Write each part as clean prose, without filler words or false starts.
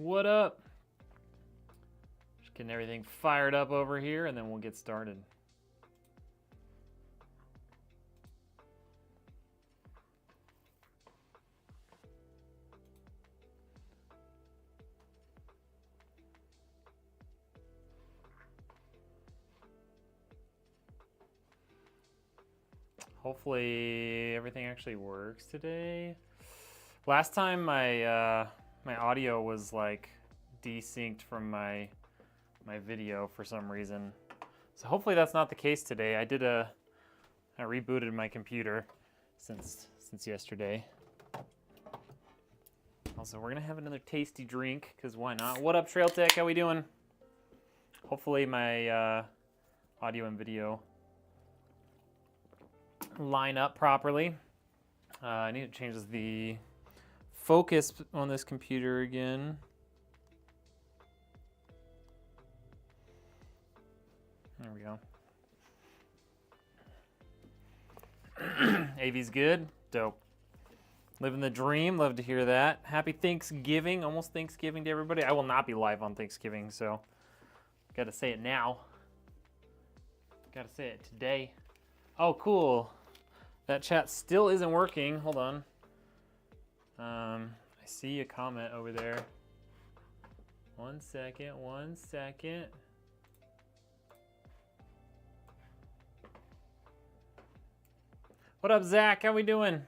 What up? Just getting everything fired up over here and then we'll get started. Hopefully everything actually works today. Last time my my audio was like desynced from my video for some reason. So hopefully that's not the case today. I rebooted my computer since yesterday. Also, we're gonna have another tasty drink, cause why not? What up, Trail Tech? How we doing? Hopefully my audio and video line up properly. I need to change the focus on this computer again. There we go. AV's good. Dope. Living the dream. Love to hear that. Happy Thanksgiving. Almost Thanksgiving to everybody. I will not be live on Thanksgiving, so gotta say it now. Gotta say it today. Oh, cool. That chat still isn't working. Hold on. I see a comment over there. One second. What up, Zach? How we doing?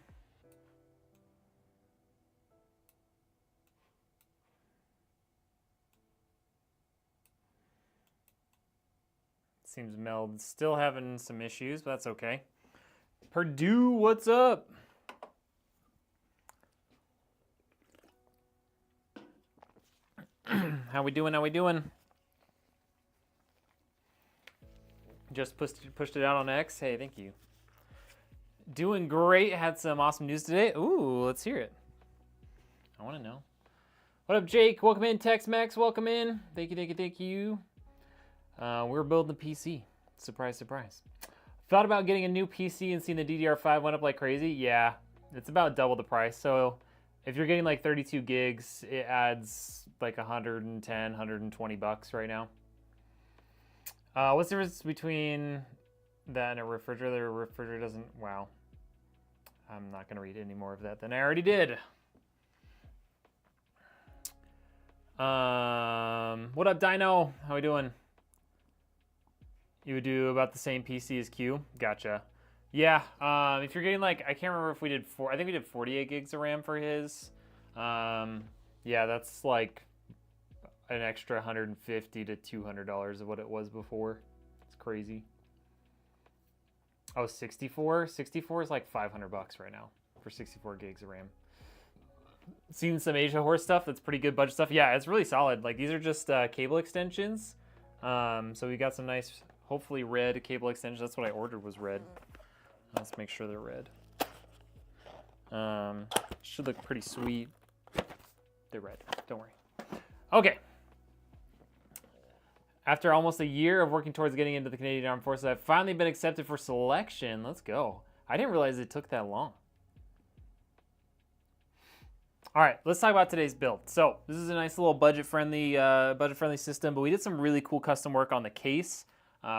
Seems Meld's still having some issues, but that's okay. Purdue, what's up? How we doing? Just pushed it out on X. Hey, thank you. Doing great. Had some awesome news today. Ooh, let's hear it. I want to know. What up, Jake? Welcome in. Tex-Mex, welcome in. Thank you. We're building the PC. Surprise, surprise. Thought about getting a new PC and seeing the DDR5 went up like crazy. Yeah, it's about double the price. So if you're getting like 32 gigs, it adds like 110, 120 bucks right now. What's the difference between that and a refrigerator? A refrigerator doesn't, wow. I'm not gonna read any more of that than I already did. What up, Dino? How we doing? You would do about the same PC as Q? Gotcha. Yeah, if you're getting like, I can't remember if we did I think we did 48 gigs of RAM for his. Yeah, that's like an extra $150 to $200 of what it was before. It's crazy. Oh, 64? 64 is like 500 bucks right now for 64 gigs of RAM. Seen some Asia Horse stuff that's pretty good budget stuff. Yeah, it's really solid. Like these are just cable extensions. So we got some nice, hopefully red cable extensions. That's what I ordered, was red. Let's make sure they're red. Should look pretty sweet. They're red, don't worry. Okay. After almost a year of working towards getting into the Canadian Armed Forces, I've finally been accepted for selection. Let's go. I didn't realize it took that long. All right, let's talk about today's build. So this is a nice little budget-friendly system, but we did some really cool custom work on the case,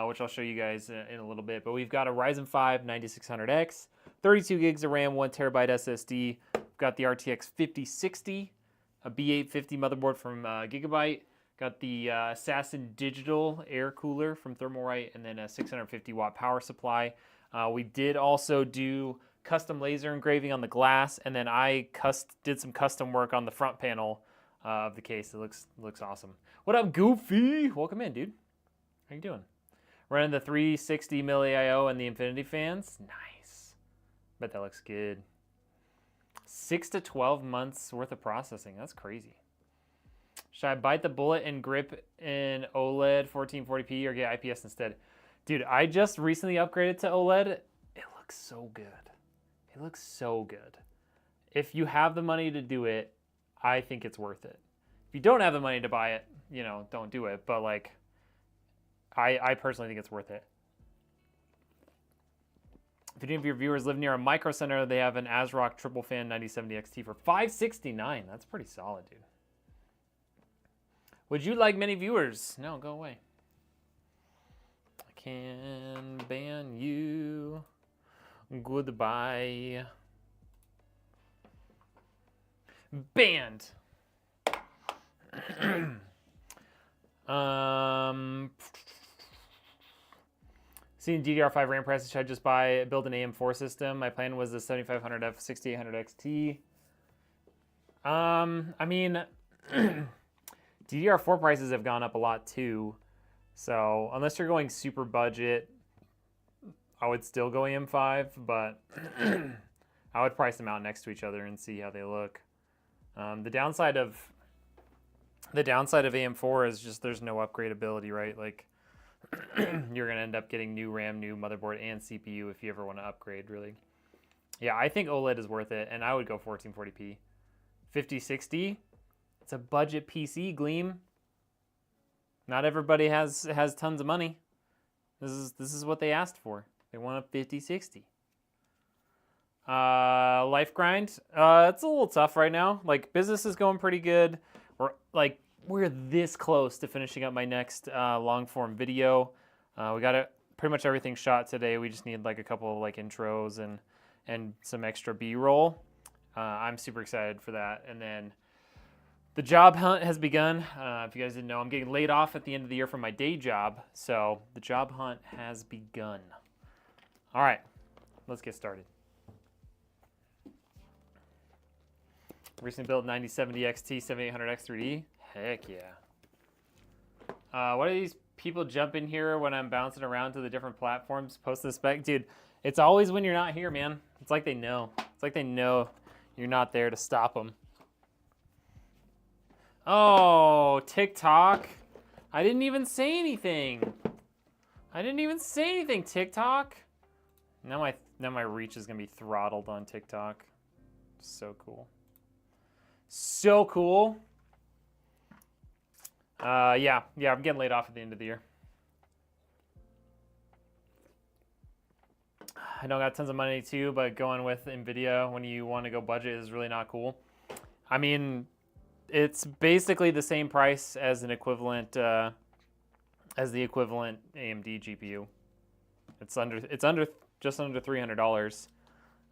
which I'll show you guys in a little bit. But we've got a Ryzen 5 9600X, 32 gigs of RAM, 1 terabyte SSD. We've got the RTX 5060, a B850 motherboard from Gigabyte. Got the Assassin Digital air cooler from Thermalright, and then a 650 watt power supply. We did also do custom laser engraving on the glass, and then I did some custom work on the front panel of the case. It looks awesome. What up, Goofy? Welcome in, dude. How you doing? Running the 360 milli IO and the Infinity fans. Nice. Bet that looks good. 6 to 12 months worth of processing. That's crazy. Should I bite the bullet and grip in OLED 1440p or get IPS instead? Dude, I just recently upgraded to OLED. It looks so good. It looks so good. If you have the money to do it, I think it's worth it. If you don't have the money to buy it, you know, don't do it. But like, I personally think it's worth it. If any of your viewers live near a micro center, they have an ASRock triple fan 9070 XT for $569. That's pretty solid, dude. Would you like many viewers? No, go away. I can ban you. Goodbye. Banned. Seeing DDR5 RAM prices, should I just build an AM4 system? My plan was the 7500F 6800 XT. I mean, DDR4 prices have gone up a lot too. So unless you're going super budget, I would still go AM5, but I would price them out next to each other and see how they look. The downside of AM4 is just there's no upgradability, right? Like you're gonna end up getting new RAM, new motherboard, and CPU if you ever want to upgrade, really. Yeah, I think OLED is worth it, and I would go 1440p. 5060, it's a budget PC, Gleam. Not everybody has tons of money. This is what they asked for. They want a 5060. Life grind. It's a little tough right now. Like business is going pretty good. We're this close to finishing up my next long form video. We got pretty much everything shot today. We just need like a couple of like intros and some extra B-roll. I'm super excited for that. And then the job hunt has begun. If you guys didn't know, I'm getting laid off at the end of the year from my day job. So the job hunt has begun. All right, let's get started. Recently built 9070 XT 7800 X3D. Heck yeah. What are these people jump in here when I'm bouncing around to the different platforms, post the spec? Dude, it's always when you're not here, man. It's like they know. It's like they know you're not there to stop them. Oh, TikTok. I didn't even say anything. I didn't even say anything, TikTok. Now my reach is gonna be throttled on TikTok. So cool. So cool. Yeah, I'm getting laid off at the end of the year. I don't got tons of money too, but going with Nvidia when you want to go budget is really not cool. I mean, it's basically the same price as an equivalent, as the equivalent AMD GPU. It's just under $300.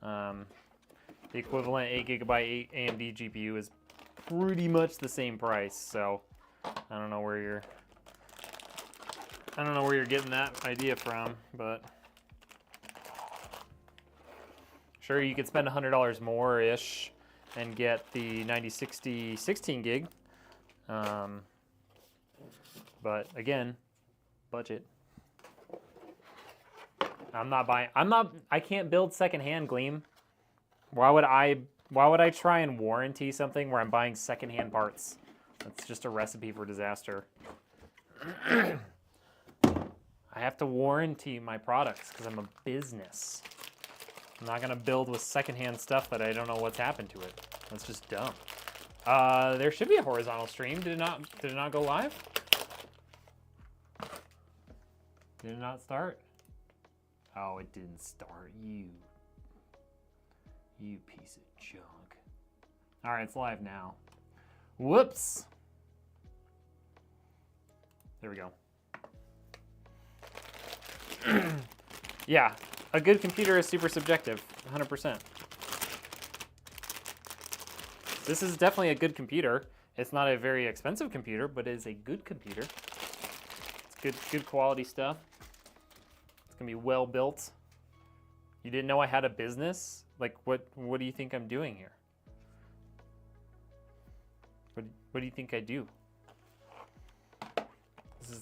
The equivalent 8GB AMD GPU is pretty much the same price. So I don't know where you're getting that idea from, but sure, you could spend $100 more ish and get the 9060 16 gig. But again, budget. I can't build secondhand, Gleam. Why would I try and warranty something where I'm buying secondhand parts? That's just a recipe for disaster. I have to warranty my products because I'm a business. I'm not gonna build with secondhand stuff that I don't know what's happened to it. That's just dumb. There should be a horizontal stream. Did it not go live? Did it not start? Oh, it didn't start. You piece of junk. All right, it's live now. Whoops. There we go. Yeah, a good computer is super subjective, 100%. This is definitely a good computer. It's not a very expensive computer, but it is a good computer. It's good quality stuff. It's gonna be well built. You didn't know I had a business? Like, what do you think I'm doing here? What do you think I do?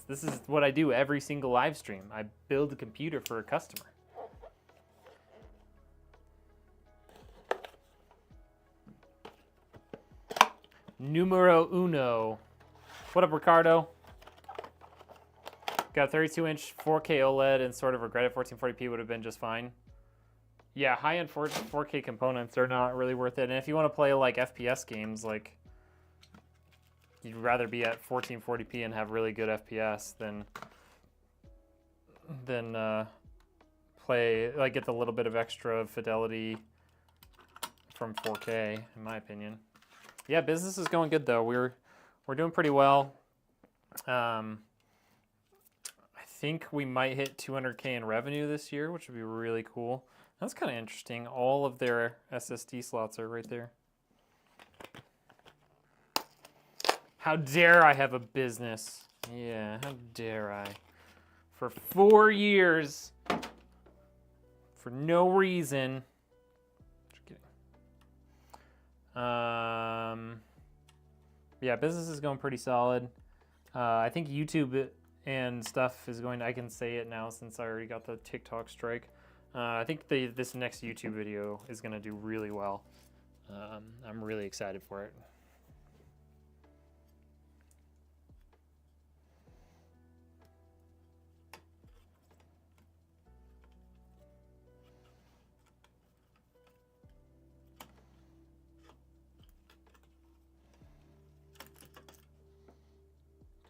This is what I do every single live stream. I build a computer for a customer. Numero uno. What up, Ricardo? Got a 32-inch 4K OLED and sort of regretted 1440p would have been just fine. Yeah, high-end 4K components are not really worth it. And if you want to play like FPS games, like you'd rather be at 1440p and have really good FPS than play like get the little bit of extra fidelity from 4K, in my opinion. Yeah, business is going good though. We're doing pretty well. I think we might hit 200K in revenue this year, which would be really cool. That's kind of interesting. All of their SSD slots are right there. How dare I have a business? Yeah, how dare I? For 4 years, for no reason. Just kidding. Yeah, business is going pretty solid. I think YouTube and stuff is going to, I can say it now since I already got the TikTok strike. I think this next YouTube video is going to do really well. I'm really excited for it.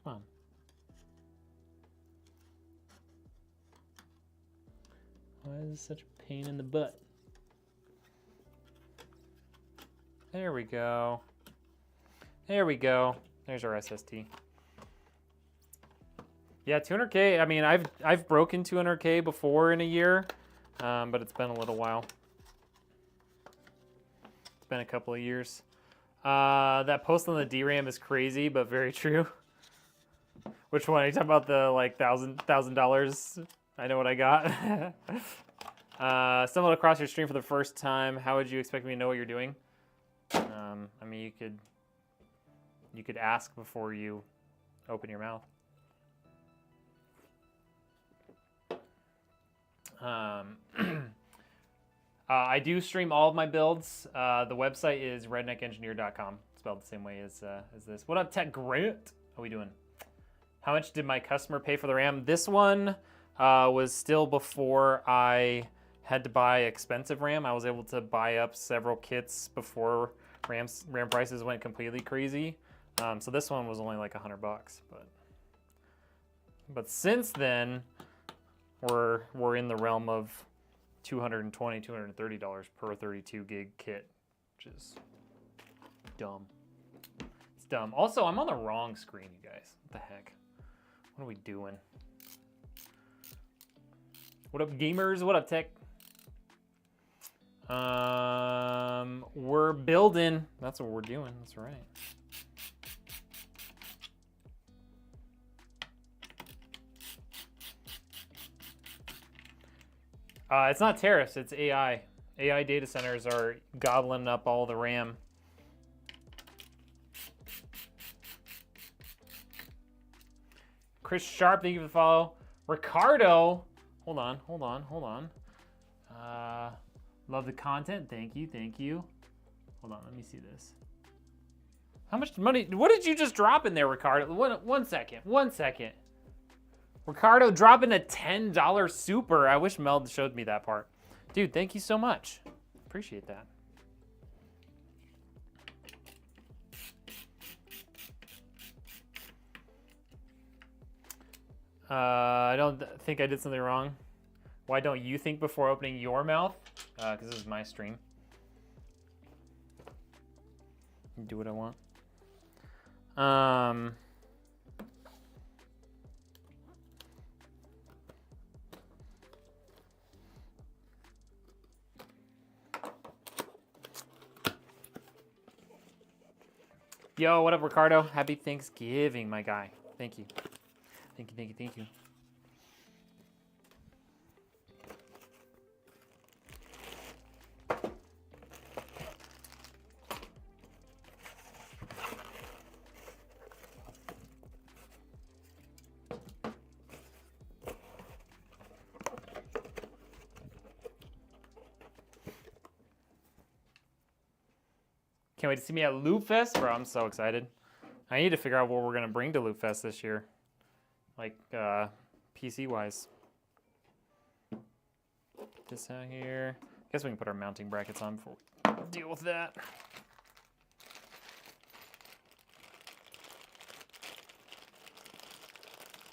Come on. Why is this such a pain in the butt? There we go. There we go. There's our SSD. Yeah, 200K. I mean, I've broken 200K before in a year, but it's been a little while. It's been a couple of years. That post on the DRAM is crazy, but very true. Which one? Are you talking about the like $1,000? I know what I got. Stumbled across your stream for the first time. How would you expect me to know what you're doing? I mean, you could ask before you open your mouth. I do stream all of my builds. The website is redneckengineer.com. Spelled the same way as this. What up, Tech Grant? How we doing? How much did my customer pay for the RAM? This one was still before I had to buy expensive RAM. I was able to buy up several kits before RAM prices went completely crazy. So this one was only like $100, but since then we're in the realm of $220, $230 per 32 gig kit, which is dumb. It's dumb. Also, I'm on the wrong screen, you guys. What the heck? What are we doing? What up, gamers? What up, tech? We're building. That's what we're doing. That's right. It's not tariffs, it's AI. AI data centers are gobbling up all the RAM. Chris Sharp, thank you for the follow. Ricardo, hold on. Love the content, thank you. Hold on, let me see this. How much money, what did you just drop in there, Ricardo? One second. Ricardo dropping a $10 super. I wish Mel showed me that part. Dude, thank you so much. Appreciate that. I don't think I did something wrong. Why don't you think before opening your mouth? Because this is my stream. Do what I want. Yo, what up, Ricardo? Happy Thanksgiving, my guy. Thank you. Thank you. Can't wait to see me at Loop Fest, bro. I'm so excited. I need to figure out what we're gonna bring to Loop Fest this year, like PC wise. Get this out here. Guess we can put our mounting brackets on before we deal with that.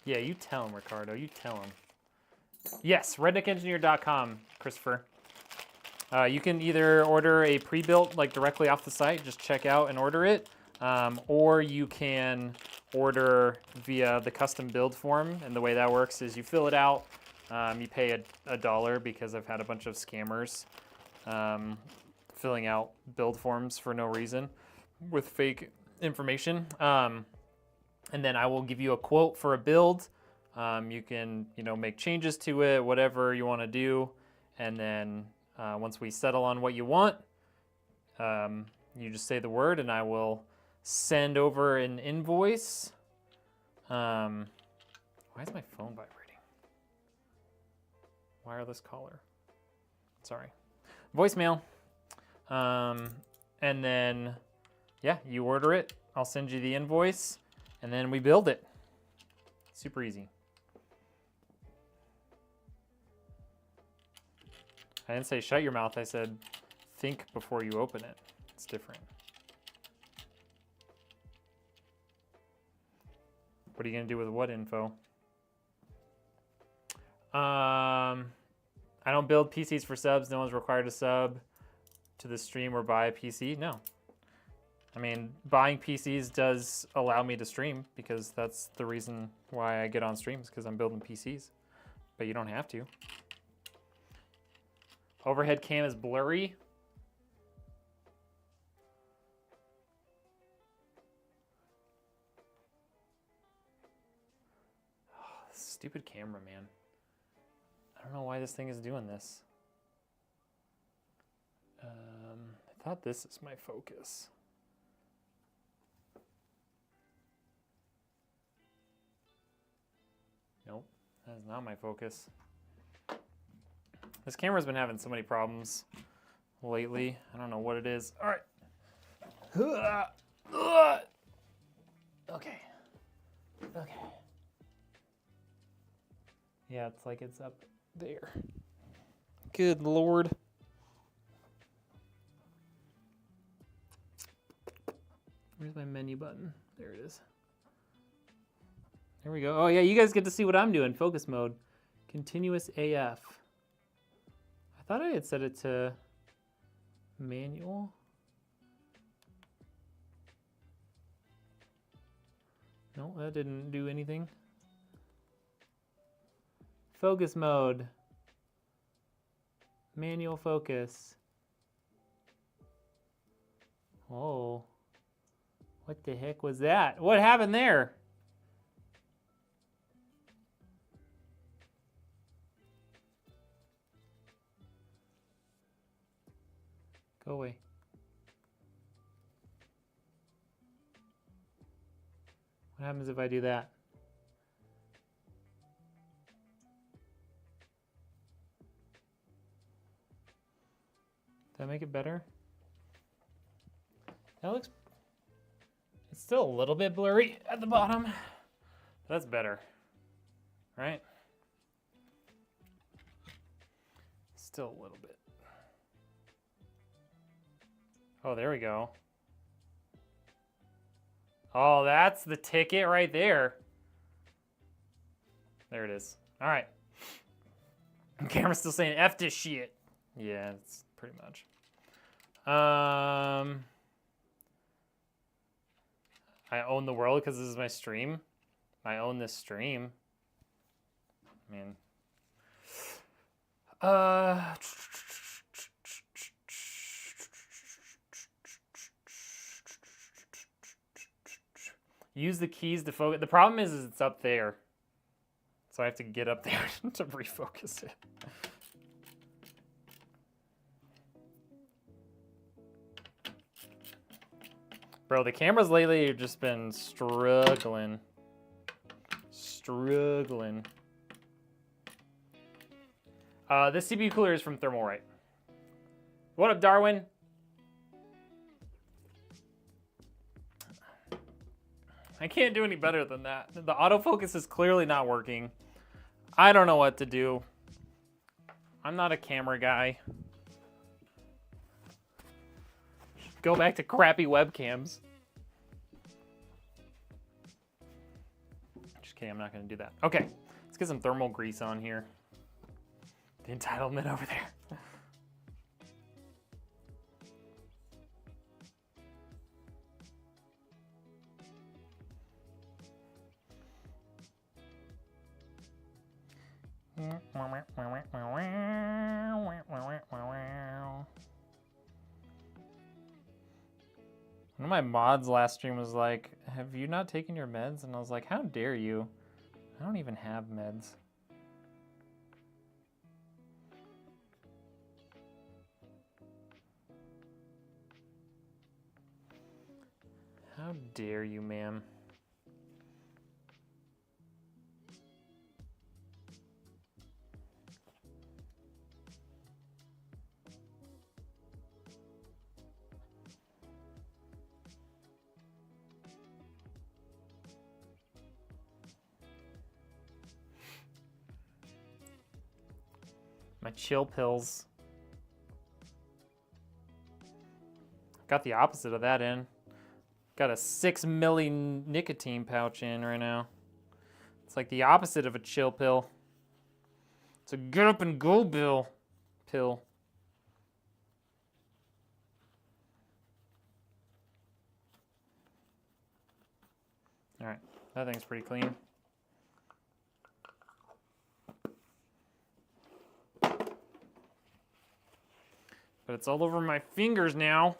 Yeah, you tell him, Ricardo. You tell him. Yes, redneckengineer.com, Christopher. You can either order a pre-built, like directly off the site, just check out and order it, or you can order via the custom build form. And the way that works is you fill it out, you pay $1 because I've had a bunch of scammers filling out build forms for no reason with fake information. And then I will give you a quote for a build. You can, make changes to it, whatever you want to do. And then once we settle on what you want, you just say the word and I will send over an invoice. Why is my phone vibrating? Wireless caller. Sorry. Voicemail. And then, yeah, you order it. I'll send you the invoice and then we build it. Super easy. I didn't say shut your mouth. I said think before you open it. It's different. What are you gonna do with what info? I don't build PCs for subs. No one's required to sub to the stream or buy a PC. No. I mean, buying PCs does allow me to stream because that's the reason why I get on streams, because I'm building PCs. But you don't have to. Overhead cam is blurry. Oh, stupid camera, man. I don't know why this thing is doing this. I thought this is my focus. Nope, that is not my focus. This camera's been having so many problems lately. I don't know what it is. All right. Okay. Okay. Yeah, it's like it's up there. Good Lord. Where's my menu button? There it is. There we go. Oh yeah, you guys get to see what I'm doing. Focus mode. Continuous AF. I thought I had set it to manual. No, that didn't do anything. Focus mode. Manual focus. Oh. What the heck was that? What happened there? Go away. What happens if I do that? Did that make it better? That looks... It's still a little bit blurry at the bottom. But that's better, right? Still a little bit. Oh, there we go. Oh, that's the ticket right there. There it is. All right. The camera's still saying F this shit. Yeah, it's pretty much. I own the world because this is my stream. I own this stream. I mean, use the keys to focus. The problem is it's up there. So I have to get up there to refocus it. Bro, the cameras lately have just been struggling. Struggling. This CPU cooler is from Thermalright. What up, Darwin? I can't do any better than that. The autofocus is clearly not working. I don't know what to do. I'm not a camera guy. Go back to crappy webcams. Just kidding, I'm not gonna do that. Okay, let's get some thermal grease on here. The entitlement over there. One of my mods last stream was like, have you not taken your meds? And I was like, how dare you? I don't even have meds. How dare you, ma'am? My chill pills. Got the opposite of that in. Got a 6 milli nicotine pouch in right now. It's like the opposite of a chill pill. It's a get up and go pill. All right, that thing's pretty clean. But it's all over my fingers now.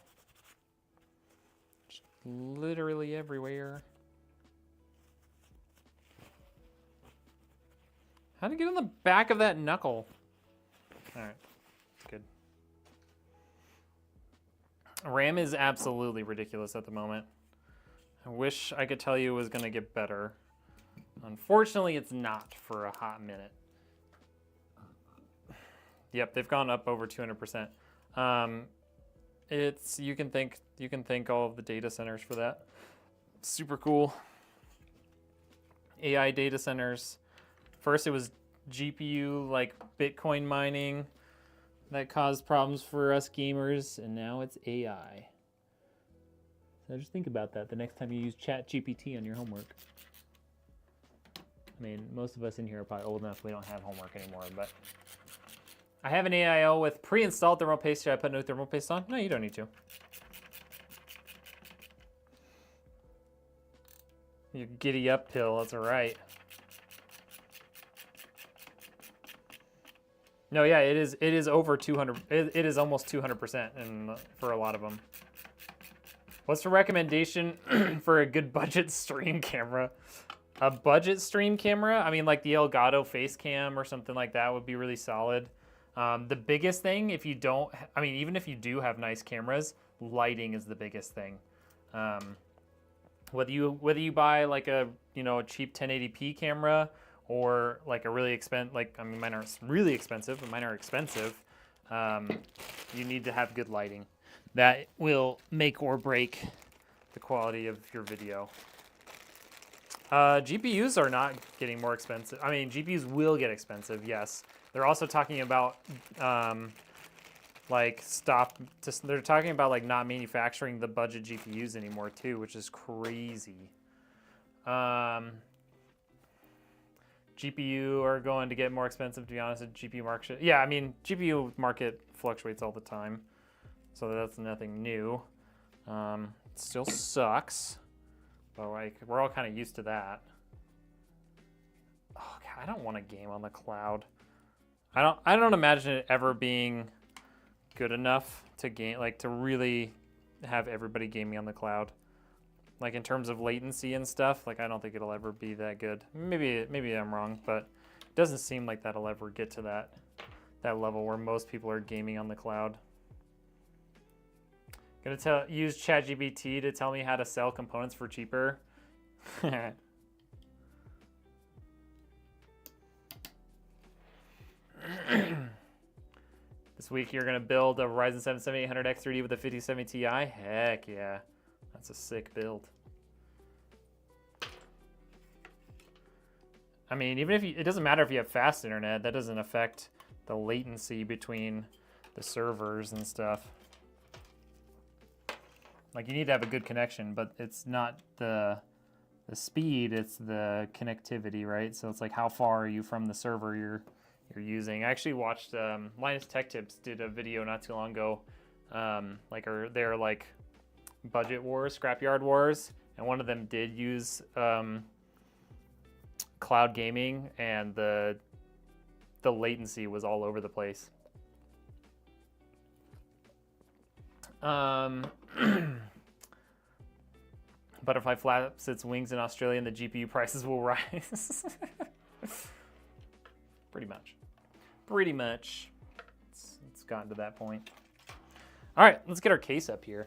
Just literally everywhere. How'd it get on the back of that knuckle? All right, good. RAM is absolutely ridiculous at the moment. I wish I could tell you it was gonna get better. Unfortunately, it's not for a hot minute. Yep, they've gone up over 200%. It's you can thank all of the data centers for that. Super cool. AI data centers. First it was GPU like Bitcoin mining that caused problems for us gamers, and now it's AI. So just think about that the next time you use ChatGPT on your homework. I mean, most of us in here are probably old enough we don't have homework anymore, but I have an AIO with pre-installed thermal paste. Should I put no thermal paste on? No, you don't need to. You giddy up pill, that's all right. No, yeah, it is over 200. It is almost 200% for a lot of them. What's the recommendation for a good budget stream camera? A budget stream camera? I mean, like the Elgato face cam or something like that would be really solid. The biggest thing, if you don't, I mean, even if you do have nice cameras, lighting is the biggest thing. Whether you buy like a a cheap 1080p camera or like a really expensive, like I mean, mine aren't really expensive, but mine are expensive. You need to have good lighting. That will make or break the quality of your video. GPUs are not getting more expensive. I mean, GPUs will get expensive, yes. They're also talking about they're talking about like not manufacturing the budget GPUs anymore too, which is crazy. GPU are going to get more expensive, to be honest. The GPU market, yeah, I mean, GPU market fluctuates all the time, so that's nothing new. It still sucks, but like we're all kind of used to that. Oh God, I don't want to game on the cloud. I don't imagine it ever being good enough to game, like to really have everybody gaming on the cloud. Like in terms of latency and stuff, like I don't think it'll ever be that good. Maybe I'm wrong, but it doesn't seem like that'll ever get to that level where most people are gaming on the cloud. Gonna use ChatGPT to tell me how to sell components for cheaper. This week you're gonna build a Ryzen 7 7800X3D with a 5070 Ti? Heck yeah, that's a sick build. I mean, even if it doesn't matter if you have fast internet, that doesn't affect the latency between the servers and stuff. Like you need to have a good connection, but it's not the speed, it's the connectivity, right? So it's like how far are you from the server you're using. I actually watched Linus Tech Tips did a video not too long ago, they're like budget wars, scrapyard wars, and one of them did use cloud gaming, and the the latency was all over the place. Butterfly flaps its wings in Australia and the GPU prices will rise. Pretty much. Pretty much. It's gotten to that point. All right, let's get our case up here.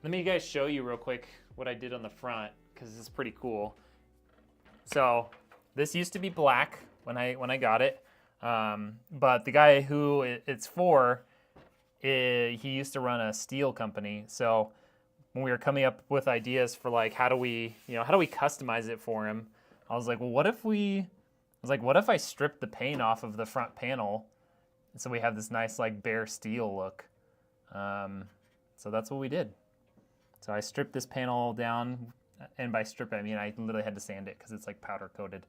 Let me guys show you real quick what I did on the front, because it's pretty cool. So this used to be black when I got it, but the guy who it's for, he used to run a steel company. So when we were coming up with ideas for like how do we customize it for him, I was like, well, what if I strip the paint off of the front panel, so we have this nice like bare steel look. So that's what we did. So I stripped this panel down, and by strip I mean I literally had to sand it because it's like powder coated.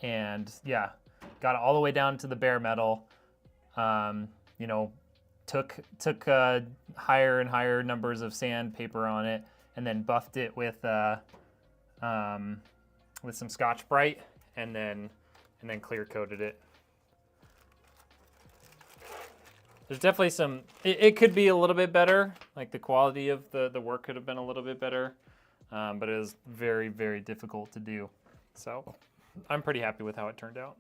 And yeah, got it all the way down to the bare metal. You know, took higher and higher numbers of sandpaper on it, and then buffed it with some Scotch-Brite, and then clear coated it. There's definitely some, it could be a little bit better, like the quality of the work could have been a little bit better, but it was very, very difficult to do. So I'm pretty happy with how it turned out.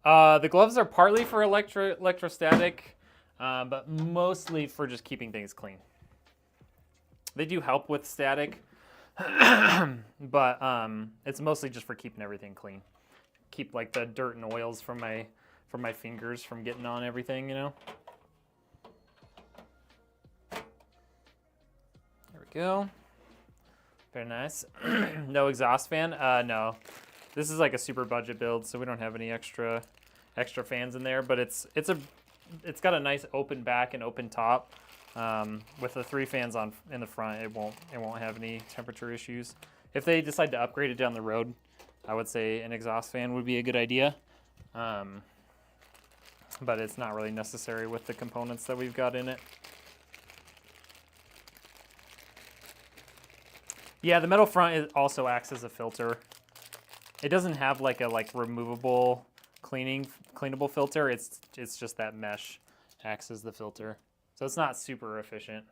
The gloves are partly for electrostatic, but mostly for just keeping things clean. They do help with static, but it's mostly just for keeping everything clean. Keep like the dirt and oils from my fingers from getting on everything, you know. There we go. Very nice. No exhaust fan? No. This is like a super budget build, so we don't have any extra fans in there, but it's got a nice open back and open top. With the 3 fans on in the front, it won't have any temperature issues. If they decide to upgrade it down the road, I would say an exhaust fan would be a good idea. But it's not really necessary with the components that we've got in it. Yeah, the metal front also acts as a filter. It doesn't have like a removable cleanable filter. It's just that mesh acts as the filter. So it's not super efficient.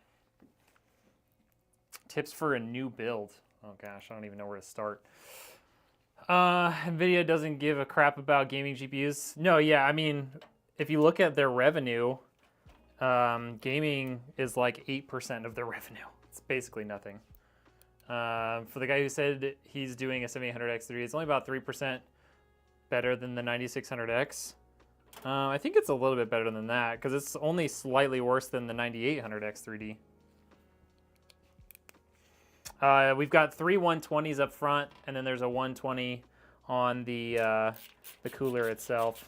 Tips for a new build. Oh gosh, I don't even know where to start. Nvidia doesn't give a crap about gaming GPUs. No, yeah, I mean, if you look at their revenue, gaming is like 8% of their revenue. It's basically nothing. For the guy who said he's doing a 7800X3, it's only about 3% better than the 9600X. I think it's a little bit better than that because it's only slightly worse than the 9800X3D. We've got 3 120s up front, and then there's a 120 on the cooler itself.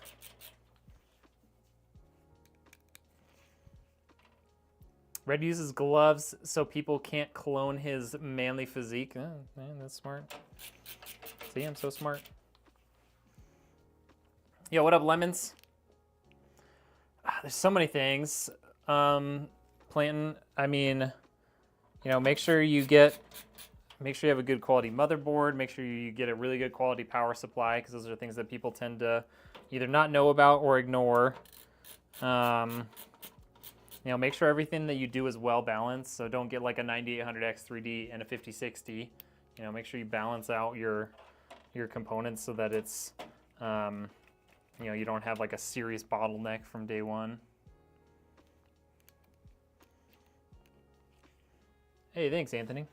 Red uses gloves so people can't clone his manly physique. Oh, man, that's smart. See, I'm so smart. Yo, what up, Lemons? There's so many things. Planting, I mean, you know, make sure you have a good quality motherboard. Make sure you get a really good quality power supply, because those are things that people tend to either not know about or ignore. You know, make sure everything that you do is well balanced. So don't get like a 9800X3D and a 5060. You know, make sure you balance out your components so that it's, you know, you don't have like a serious bottleneck from day one. Hey, thanks, Anthony.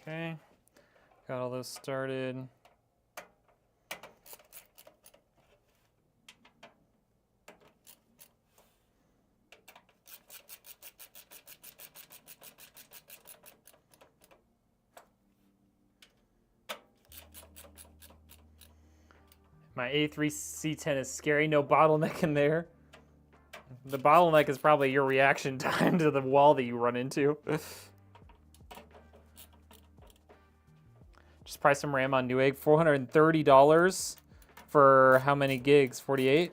Okay, got all those started. My A3C10 is scary. No bottleneck in there. The bottleneck is probably your reaction time to the wall that you run into. Just price some RAM on Newegg. $430 for how many gigs? 48?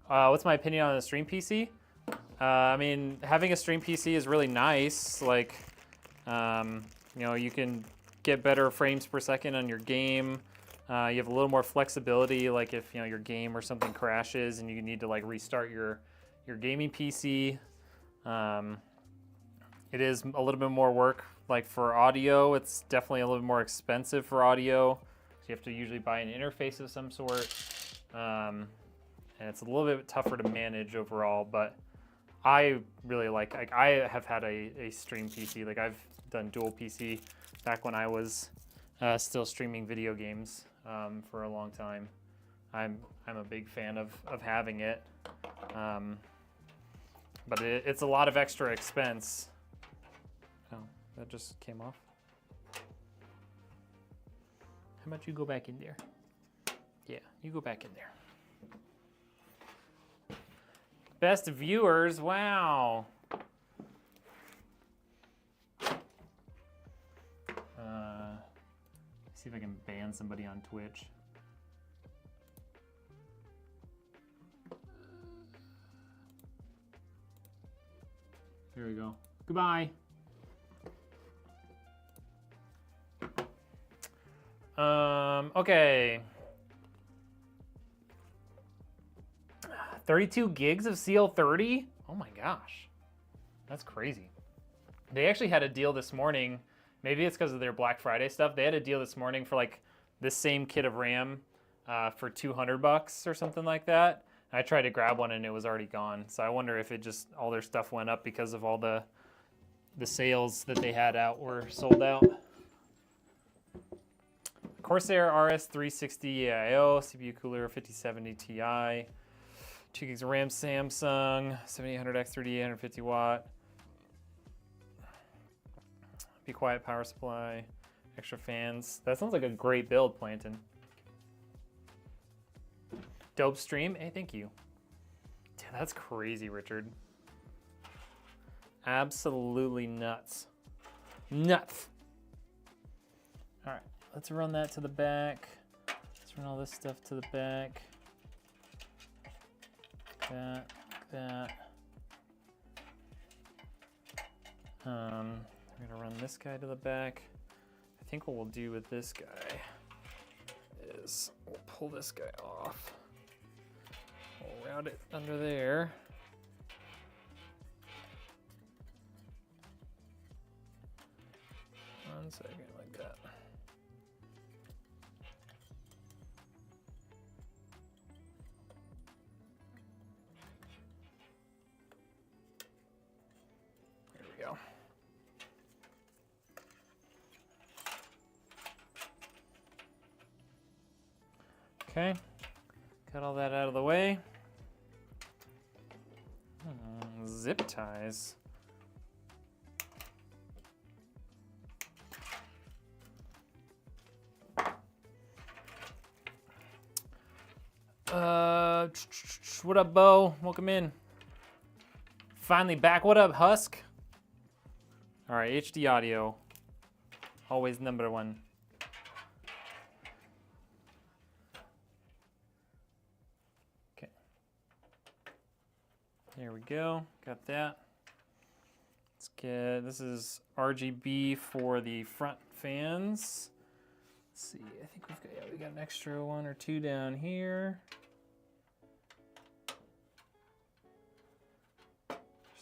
What's my opinion on a stream PC? I mean, having a stream PC is really nice. Like, you know, you can get better frames per second on your game. You have a little more flexibility, like if, you know, your game or something crashes and you need to like restart your gaming PC. It is a little bit more work. Like for audio, it's definitely a little bit more expensive for audio. So you have to usually buy an interface of some sort. And it's a little bit tougher to manage overall, but I really like I have had a stream PC. Like I've done dual PC back when I was still streaming video games for a long time. I'm a big fan of having it, but it's a lot of extra expense. Oh, that just came off. How about you go back in there? Yeah, you go back in there. Best viewers, wow. See if I can ban somebody on Twitch. There we go. Goodbye. Okay. 32 gigs of CL30? Oh my gosh. That's crazy. They actually had a deal this morning. Maybe it's because of their Black Friday stuff. They had a deal this morning for like this same kit of RAM for $200 or something like that. I tried to grab one and it was already gone. So I wonder if it just, all their stuff went up because of all the sales that they had out were sold out. Corsair RS360 AIO, CPU cooler 5070 Ti. 2 gigs of RAM, Samsung, 7800X 3850 watt. Be quiet power supply, extra fans. That sounds like a great build, Planton. Dope stream, hey, thank you. Dude, that's crazy, Richard. Absolutely nuts. Nuts. All right, let's run that to the back. Let's run all this stuff to the back. That. I'm gonna run this guy to the back. I think what we'll do with this guy is we'll pull this guy off. We'll route it under there. One second, like that. Go. Okay, got all that out of the way. Zip ties. What up, Bo? Welcome in. Finally back. What up, Husk? All right, HD audio, always number one. Okay, there we go, got that. Let's get, this is RGB for the front fans. Let's see, I think we've got, yeah, we got an extra one or two down here.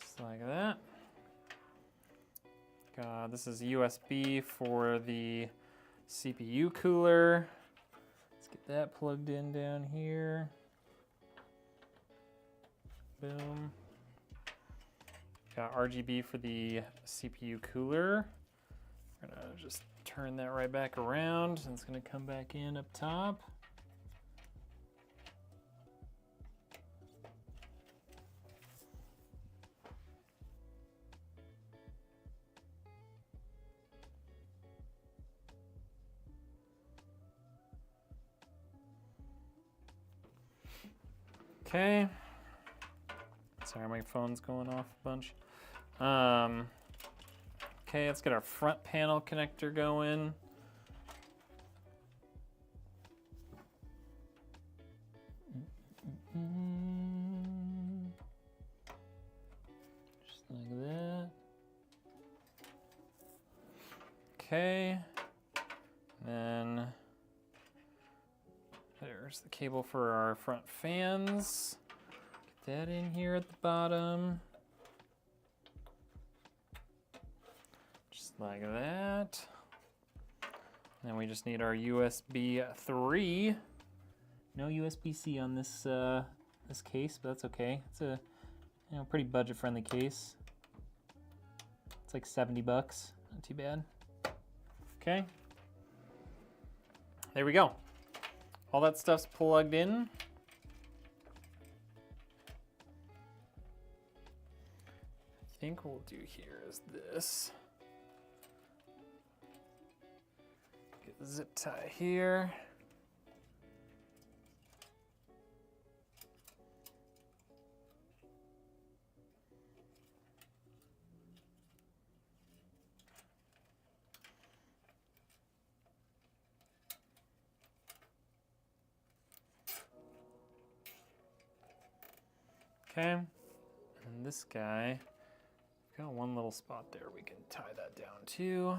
Just like that. This is USB for the CPU cooler. Let's get that plugged in down here. Boom. Got RGB for the CPU cooler. We're gonna just turn that right back around and it's gonna come back in up top. Okay. Sorry, my phone's going off a bunch. Okay, let's get our front panel connector going. Just like that. Okay. Then there's the cable for our front fans. Get that in here at the bottom. Just like that. Then we just need our USB 3. No USB-C on this this case, but that's okay. It's a pretty budget-friendly case. It's like 70 bucks, not too bad. Okay. There we go. All that stuff's plugged in. I think what we'll do here is this. Get the zip tie here. Okay, and this guy, got one little spot there. We can tie that down too.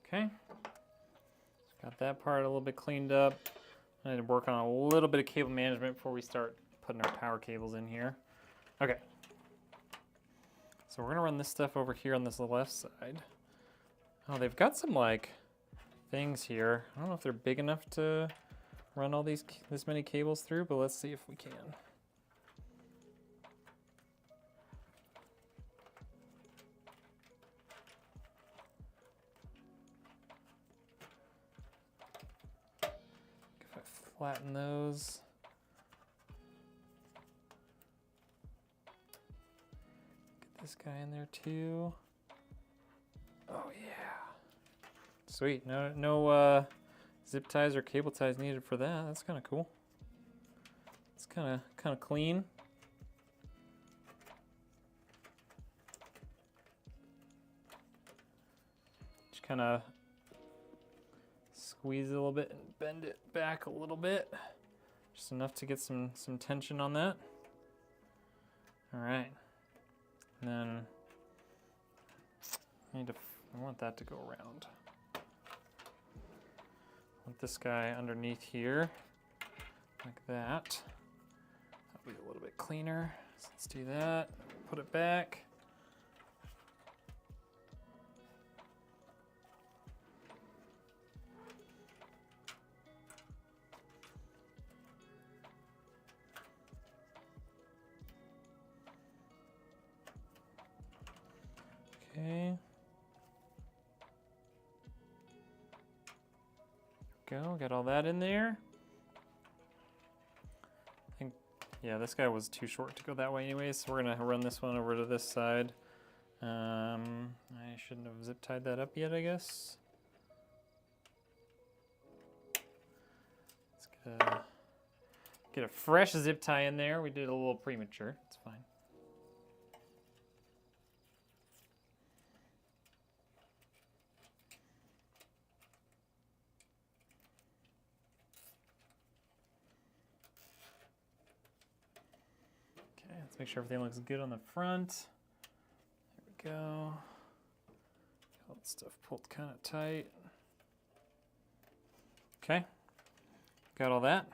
Okay, got that part a little bit cleaned up. I need to work on a little bit of cable management before we start putting our power cables in here. Okay. So we're gonna run this stuff over here on this left side. Oh, they've got some like things here. I don't know if they're big enough to run all this many cables through, but let's see if we can. If I flatten those. This guy in there too. Oh yeah. Sweet. No zip ties or cable ties needed for that. That's kind of cool. It's kind of clean. Just kind of squeeze it a little bit and bend it back a little bit. Just enough to get some tension on that. All right. And then I want that to go around. I want this guy underneath here, like that. That'll be a little bit cleaner. So let's do that. Put it back. Okay. Go, got all that in there. I think, yeah, this guy was too short to go that way anyways, so we're gonna run this one over to this side. I shouldn't have zip tied that up yet, I guess. Let's get a fresh zip tie in there. We did a little premature, it's fine. Let's make sure everything looks good on the front. There we go. All that stuff pulled kind of tight. Okay, got all that.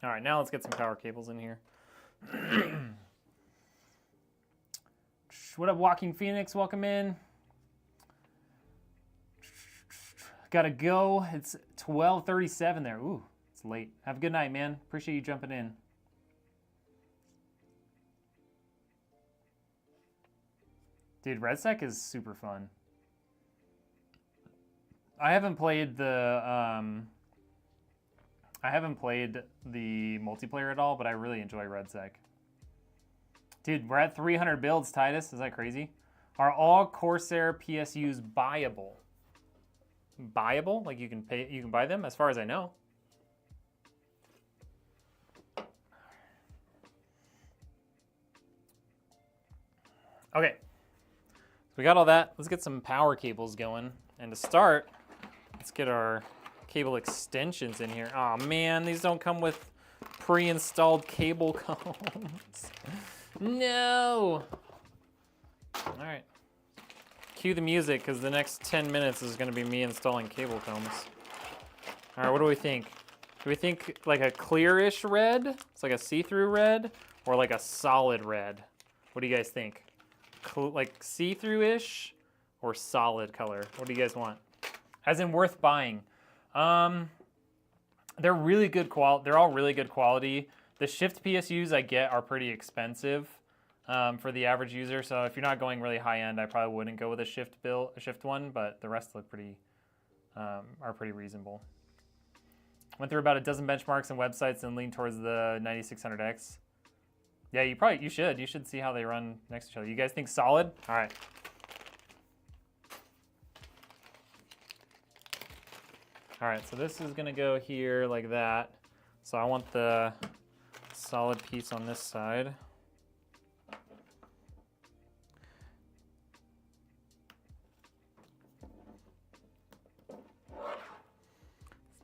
All right, now let's get some power cables in here. What up, Walking Phoenix? Welcome in. Gotta go. It's 12:37 there. Ooh, it's late. Have a good night, man. Appreciate you jumping in. Dude, RedSec is super fun. I haven't played the multiplayer at all, but I really enjoy RedSec. Dude, we're at 300 builds, Titus. Is that crazy? Are all Corsair PSUs buyable? Buyable? Like you can buy them? As far as I know. Okay. So we got all that. Let's get some power cables going. And to start, let's get our cable extensions in here. Oh man, these don't come with pre-installed cable combs. No. All right. Cue the music because the next 10 minutes is going to be me installing cable combs. All right, what do we think? Do we think like a clearish red? It's like a see-through red, or like a solid red? What do you guys think? Like see-through-ish or solid color? What do you guys want? As in worth buying. They're really good quality. They're all really good quality. The shift PSUs I get are pretty expensive for the average user. So if you're not going really high end, I probably wouldn't go with a shift one. But the rest look pretty are pretty reasonable. Went through about a dozen benchmarks and websites and leaned towards the 9600X. Yeah, you should. You should see how they run next to each other. You guys think solid? All right. All right, so this is gonna go here like that. So I want the solid piece on this side.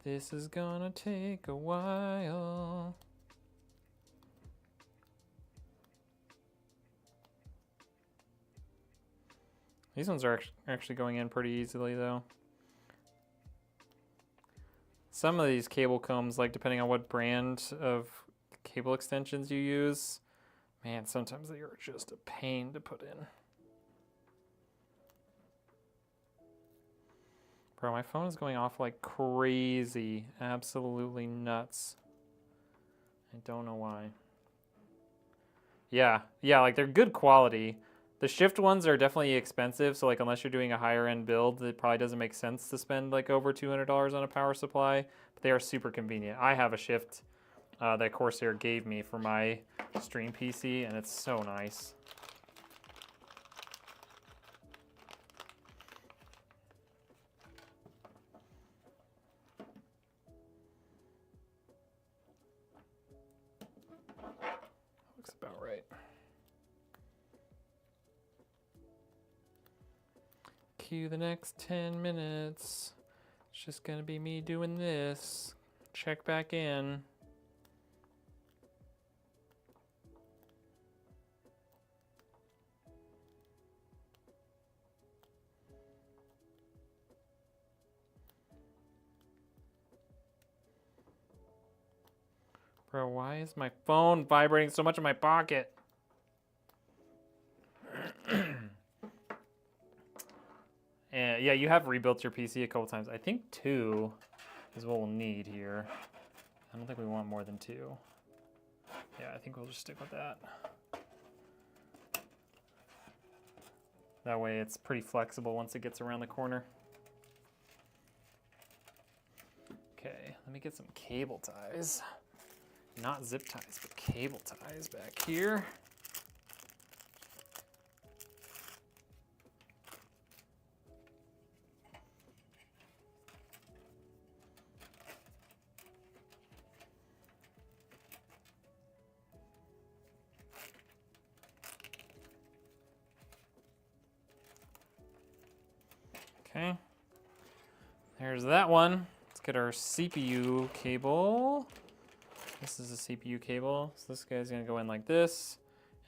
This is gonna take a while. These ones are actually going in pretty easily though. Some of these cable combs, like depending on what brand of cable extensions you use, man, sometimes they are just a pain to put in. Bro, my phone is going off like crazy. Absolutely nuts. I don't know why. Yeah, like they're good quality. The shift ones are definitely expensive, so like unless you're doing a higher end build, it probably doesn't make sense to spend like over $200 on a power supply, but they are super convenient. I have a shift that Corsair gave me for my stream PC, and it's so nice. Looks about right. Cue the next 10 minutes. It's just gonna be me doing this. Check back in. Bro, why is my phone vibrating so much in my pocket? And yeah, you have rebuilt your PC a couple times. I think 2 is what we'll need here. I don't think we want more than 2. Yeah, I think we'll just stick with that. That way it's pretty flexible once it gets around the corner. Okay, let me get some cable ties. Not zip ties, but cable ties back here. Okay, there's that one. Let's get our CPU cable. This is a CPU cable, so this guy's gonna go in like this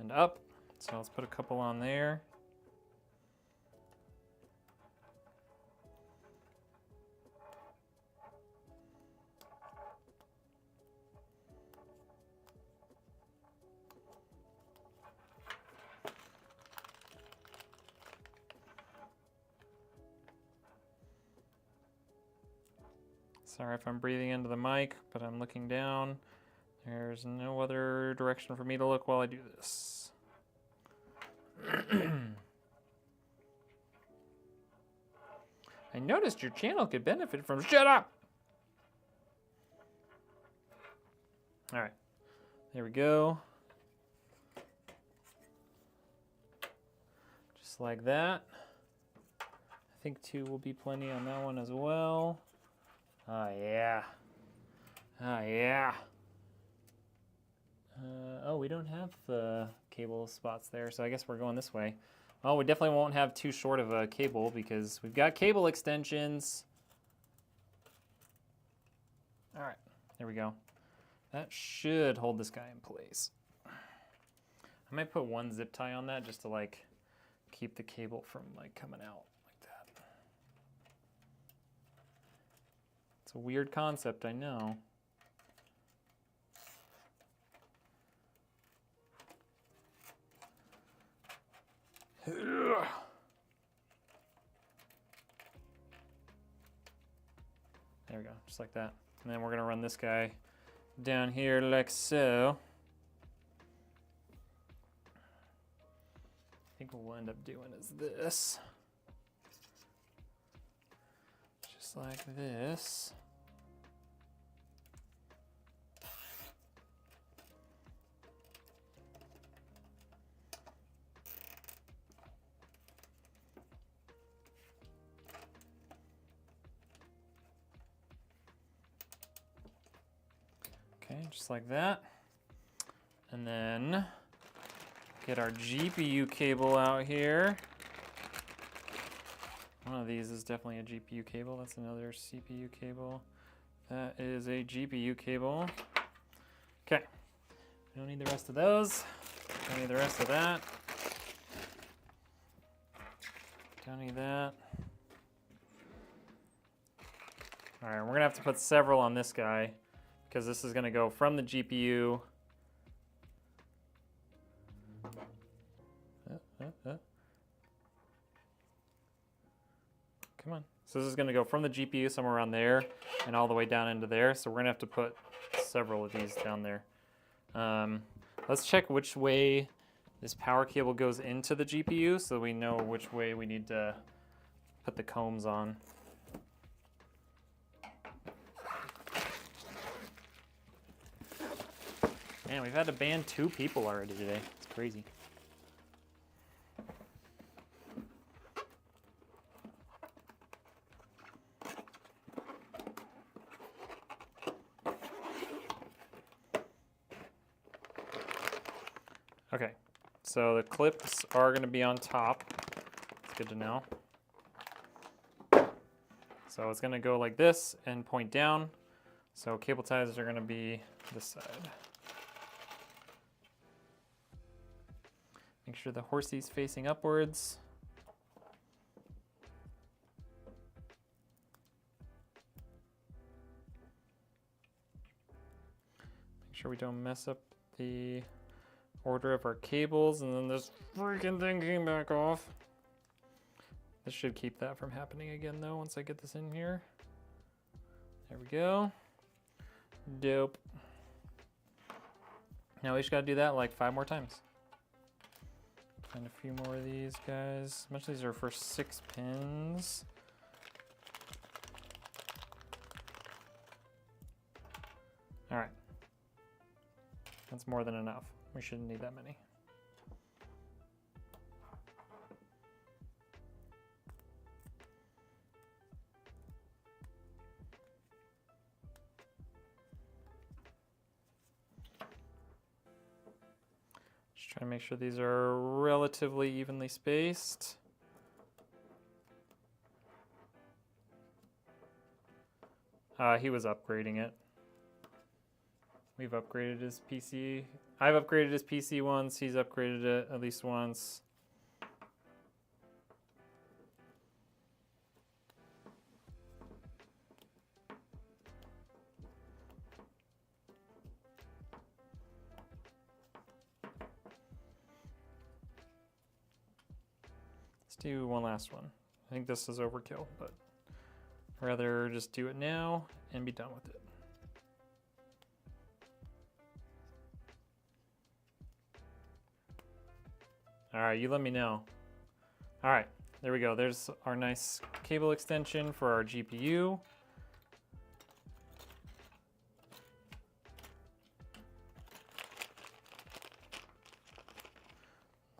and up. So let's put a couple on there. Sorry if I'm breathing into the mic, but I'm looking down. There's no other direction for me to look while I do this. I noticed your channel could benefit from— shut up! All right, there we go. Just like that. I think 2 will be plenty on that one as well. Oh yeah. Oh yeah. Oh, we don't have the cable spots there, so I guess we're going this way. Well, we definitely won't have too short of a cable because we've got cable extensions. All right, there we go. That should hold this guy in place. I might put 1 zip tie on that just to like keep the cable from like coming out like that. It's a weird concept, I know. There we go, just like that. And then we're gonna run this guy down here like so. I think what we'll end up doing is this. Just like this. Okay, just like that. And then get our GPU cable out here. One of these is definitely a GPU cable. That's another CPU cable. That is a GPU cable. Okay, we don't need the rest of those. Don't need the rest of that. Don't need that. All right, we're gonna have to put several on this guy because this is gonna go from the GPU. Come on. So this is gonna go from the GPU somewhere around there and all the way down into there. So we're gonna have to put several of these down there. Let's check which way this power cable goes into the GPU so we know which way we need to put the combs on. Man, we've had to ban 2 people already today. It's crazy. Okay, so the clips are going to be on top. It's good to know. So it's going to go like this and point down. So cable ties are going to be this side. Make sure the horsey's facing upwards. Make sure we don't mess up the order of our cables, and then this freaking thing came back off. This should keep that from happening again though once I get this in here. There we go. Dope. Now we just gotta do that like 5 more times. Find a few more of these guys. Most of these are for 6 pins. All right. That's more than enough. We shouldn't need that many. Just trying to make sure these are relatively evenly spaced. He was upgrading it. We've upgraded his PC. I've upgraded his PC once. He's upgraded it at least once. Let's do one last one. I think this is overkill, but I'd rather just do it now and be done with it. All right, you let me know. All right, there we go. There's our nice cable extension for our GPU.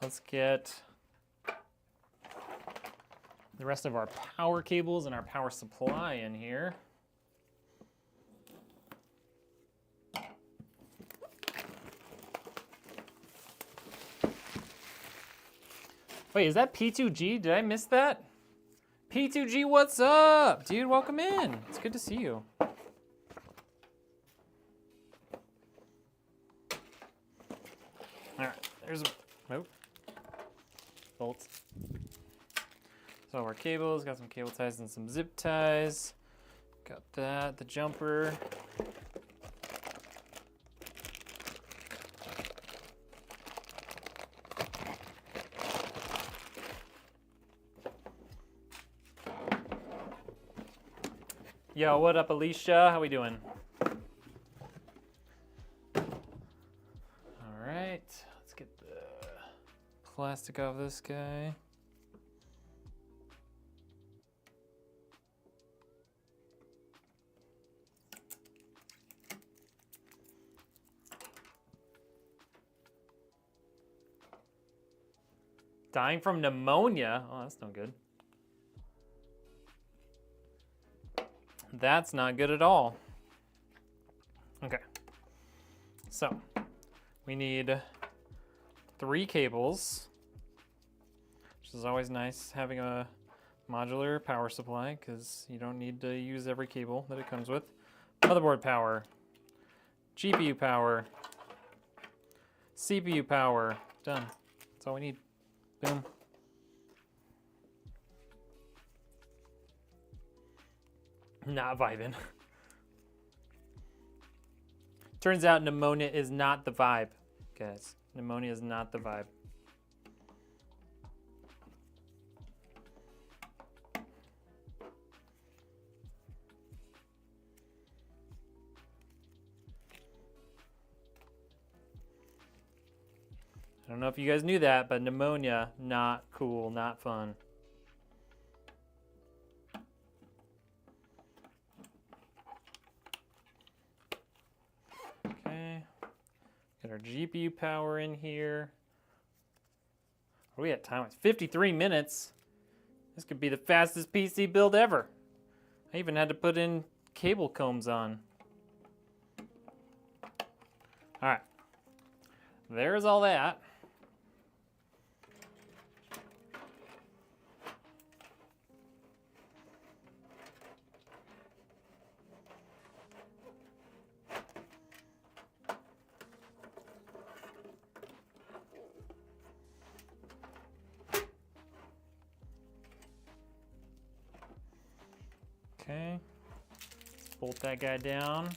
Let's get the rest of our power cables and our power supply in here. Wait, is that P2G? Did I miss that? P2G, what's up? Dude, welcome in. It's good to see you. All right, there's a, nope, bolts. So our cables, got some cable ties and some zip ties. Got that, the jumper. Yo, what up, Alicia? How we doing? All right, let's get the plastic off this guy. Dying from pneumonia? Oh, that's no good. That's not good at all. Okay, so we need 3 cables, which is always nice having a modular power supply because you don't need to use every cable that it comes with. Motherboard power, GPU power, CPU power, done. That's all we need. Boom. Not vibing. Turns out pneumonia is not the vibe, guys. Pneumonia is not the vibe. I don't know if you guys knew that, but pneumonia, not cool, not fun. Okay, get our GPU power in here. What are we at time? It's 53 minutes. This could be the fastest PC build ever. I even had to put in cable combs on. All right, there's all that. Okay, let's bolt that guy down.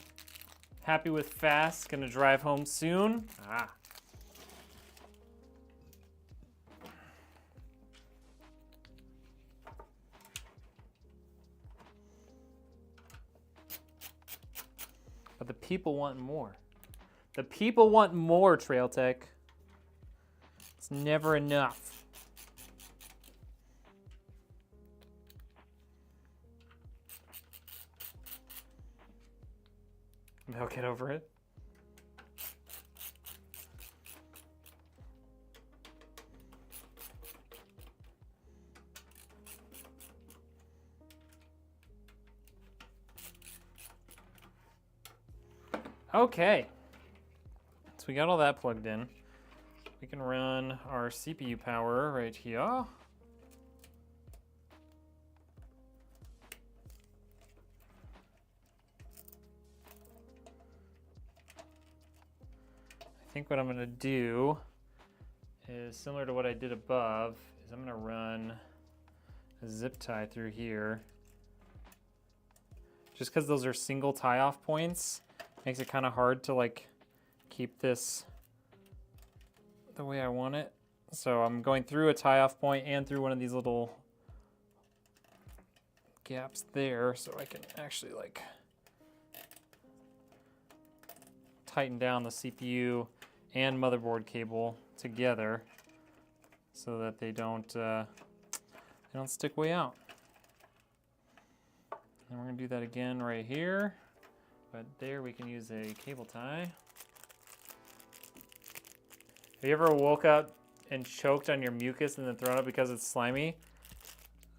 Happy with fast, gonna drive home soon. Ah. But the people want more. The people want more, Trail Tech. It's never enough. They'll get over it. Okay, so we got all that plugged in. We can run our CPU power right here. I think what I'm gonna do is similar to what I did above, is I'm gonna run a zip tie through here. Just because those are single tie-off points, makes it kind of hard to like keep this the way I want it. So I'm going through a tie-off point and through one of these little gaps there so I can actually like tighten down the CPU and motherboard cable together so that they don't stick way out. And we're gonna do that again right here. But there we can use a cable tie. Have you ever woke up and choked on your mucus and then thrown up because it's slimy?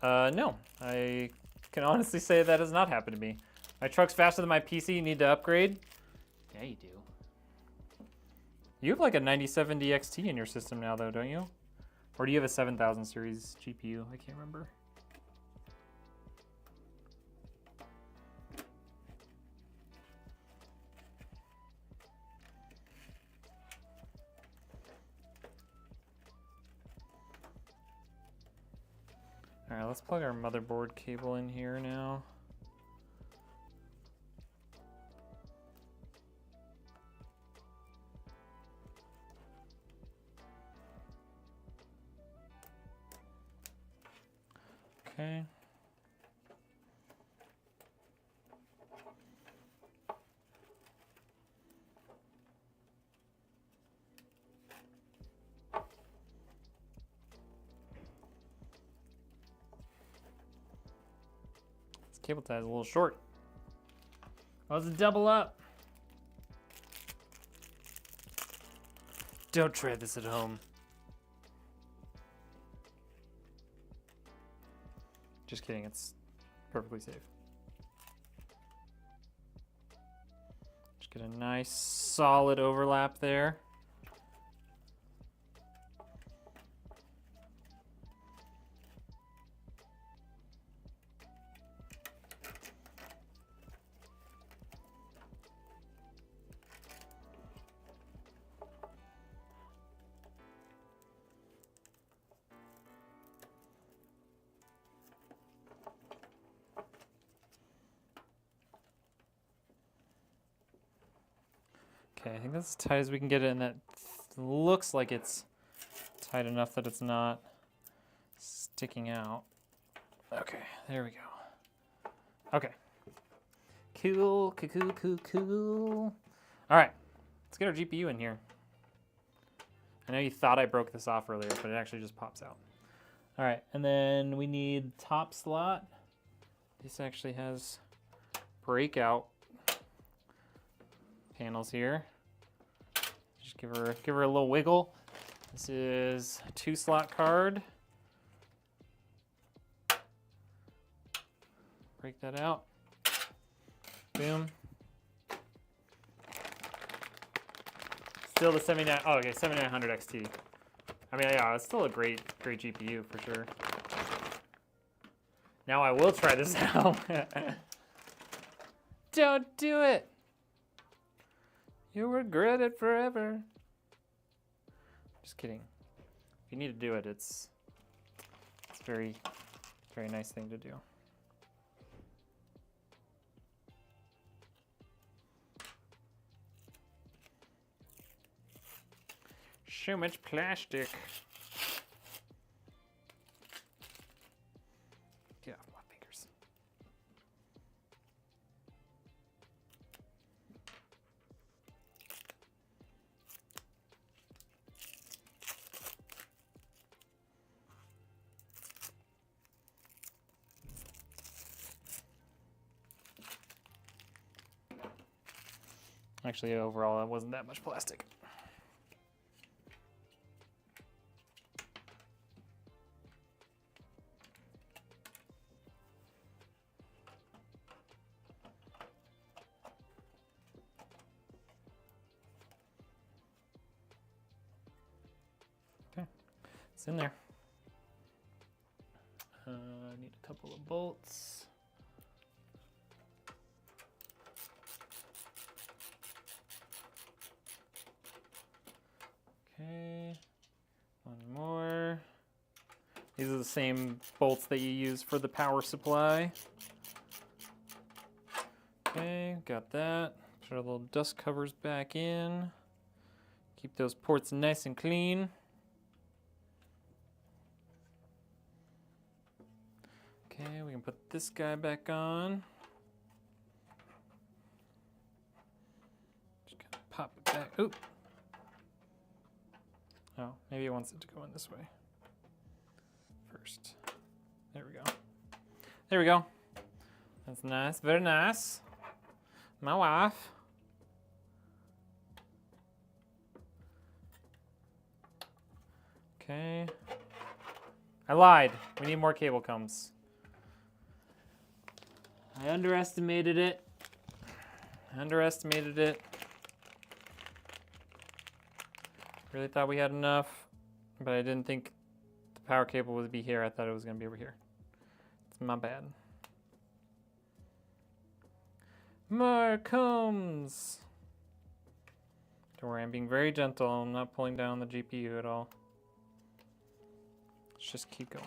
No. I can honestly say that has not happened to me. My truck's faster than my PC. You need to upgrade? Yeah, you do. You have like a 9070 XT in your system now, though, don't you? Or do you have a 7000 series GPU? I can't remember. All right, let's plug our motherboard cable in here now. Okay. This cable tie is a little short. Oh, it's a double up. Don't try this at home. Just kidding, it's perfectly safe. Just get a nice solid overlap there. Okay, I think that's as tight as we can get it, and that looks like it's tight enough that it's not sticking out. Okay, there we go. Okay. Cool, cool, cool, cool, cool. All right, let's get our GPU in here. I know you thought I broke this off earlier, but it actually just pops out. All right, and then we need top slot. This actually has breakout panels here. Just give her a little wiggle. This is a 2-slot card. Break that out. Boom. Still the 79. Oh, okay, 7900 XT. I mean, yeah, it's still a great GPU for sure. Now I will try this out. Don't do it. You'll regret it forever. Just kidding. If you need to do it, it's a very nice thing to do. So much plastic. Get off my fingers. Actually, overall, it wasn't that much plastic. Okay, it's in there. I need a couple of bolts. Okay, one more. These are the same bolts that you use for the power supply. Okay, got that. Put our little dust covers back in. Keep those ports nice and clean. Okay, we can put this guy back on. Just gotta pop it back. Oop. Oh, maybe it wants it to go in this way first. There we go. There we go. That's nice, very nice. My wife. Okay. I lied. We need more cable combs. I underestimated it. Really thought we had enough, but I didn't think the power cable would be here. I thought it was going to be over here. It's my bad. More combs. Don't worry, I'm being very gentle. I'm not pulling down the GPU at all. Let's just keep going.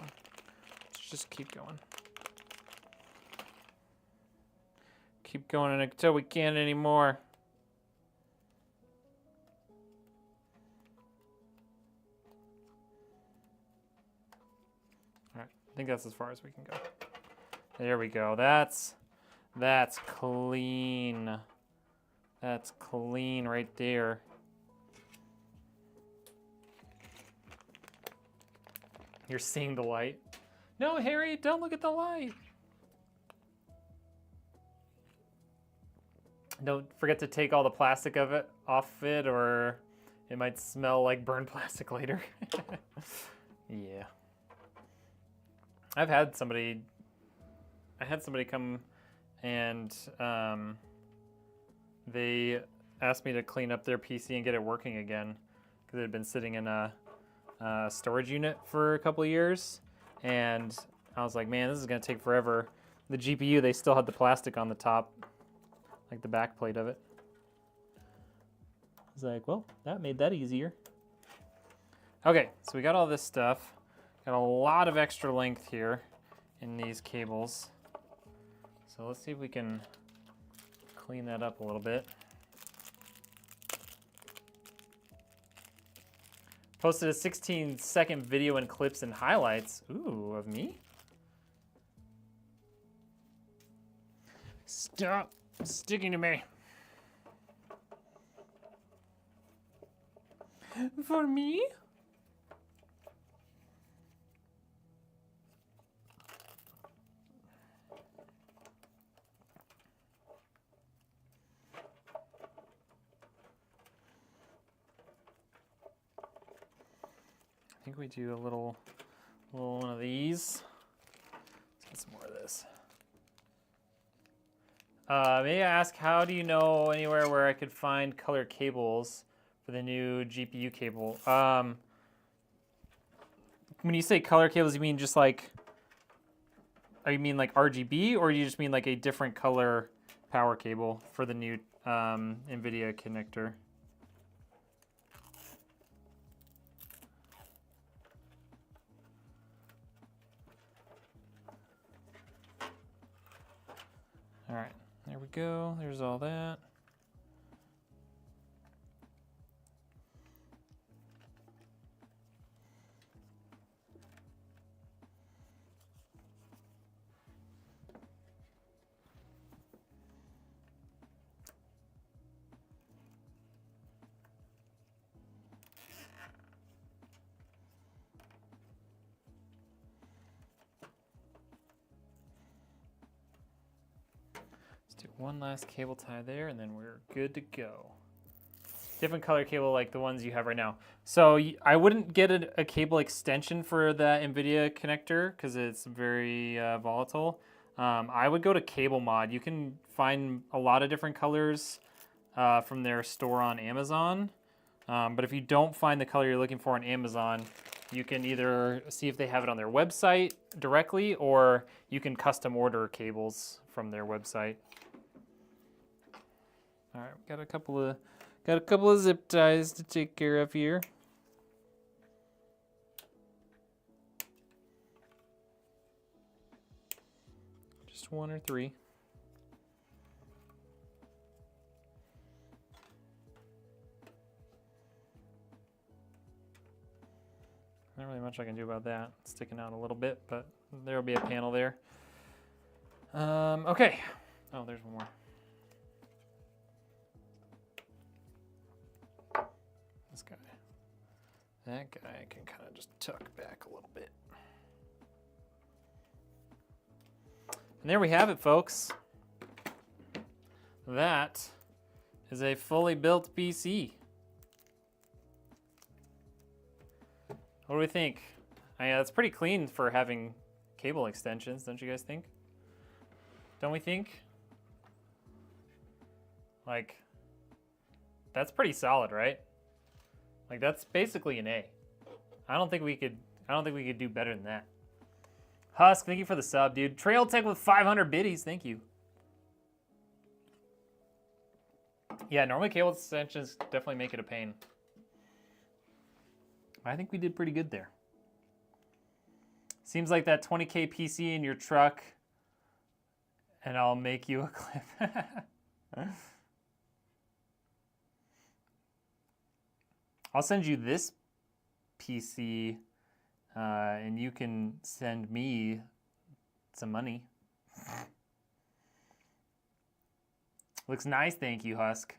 Keep going until we can't anymore. All right, I think that's as far as we can go. There we go. That's clean. That's clean right there. You're seeing the light. No, Harry, don't look at the light. Don't forget to take all the plastic of it off it, or it might smell like burned plastic later. Yeah. I had somebody come and they asked me to clean up their PC and get it working again because it had been sitting in a storage unit for a couple of years, and I was like, man, this is gonna take forever. The GPU, they still had the plastic on the top, like the back plate of it. I was like, well, that made that easier. Okay, so we got all this stuff. Got a lot of extra length here in these cables. So let's see if we can clean that up a little bit. Posted a 16-second video and clips and highlights. Ooh, of me? Stop sticking to me. For me? I think we do a little one of these. Let's get some more of this. May I ask, how do you know anywhere where I could find color cables for the new GPU cable? When you say color cables, you mean just like, you mean like RGB, or you just mean like a different color power cable for the new Nvidia connector? All right, there we go. There's all that. Do one last cable tie there, and then we're good to go. Different color cable like the ones you have right now. So I wouldn't get a cable extension for the Nvidia connector because it's very volatile. I would go to Cable Mod. You can find a lot of different colors from their store on Amazon. But if you don't find the color you're looking for on Amazon, you can either see if they have it on their website directly, or you can custom order cables from their website. All right, got a couple of zip ties to take care of here. Just one or three. Not really much I can do about that. It's sticking out a little bit, but there'll be a panel there. Okay. Oh, there's one more. This guy. That guy can kind of just tuck back a little bit. And there we have it, folks. That is a fully built PC. What do we think? I mean, that's pretty clean for having cable extensions, don't you guys think? Don't we think? Like, that's pretty solid, right? Like, that's basically an A. I don't think we could do better than that. Husk, thank you for the sub, dude. Trail Tech with 500 biddies, thank you. Yeah, normally cable extensions definitely make it a pain. I think we did pretty good there. Seems like that 20K PC in your truck, and I'll make you a clip. I'll send you this PC, and you can send me some money. Looks nice, thank you, Husk.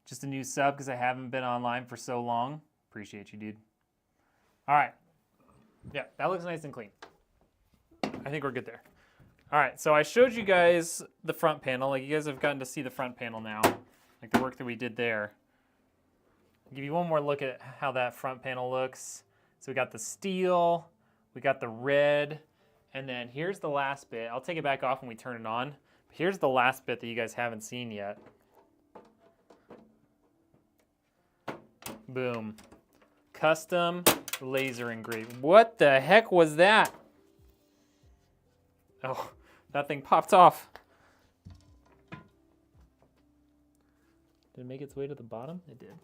Just a new sub because I haven't been online for so long. Appreciate you, dude. All right. Yeah, that looks nice and clean. I think we're good there. All right, so I showed you guys the front panel. Like, you guys have gotten to see the front panel now, like the work that we did there. I'll give you one more look at how that front panel looks. So we got the steel, we got the red, and then here's the last bit. I'll take it back off when we turn it on. Here's the last bit that you guys haven't seen yet. Boom. Custom laser engraving. What the heck was that? Oh, that thing popped off. Did it make its way to the bottom? It did.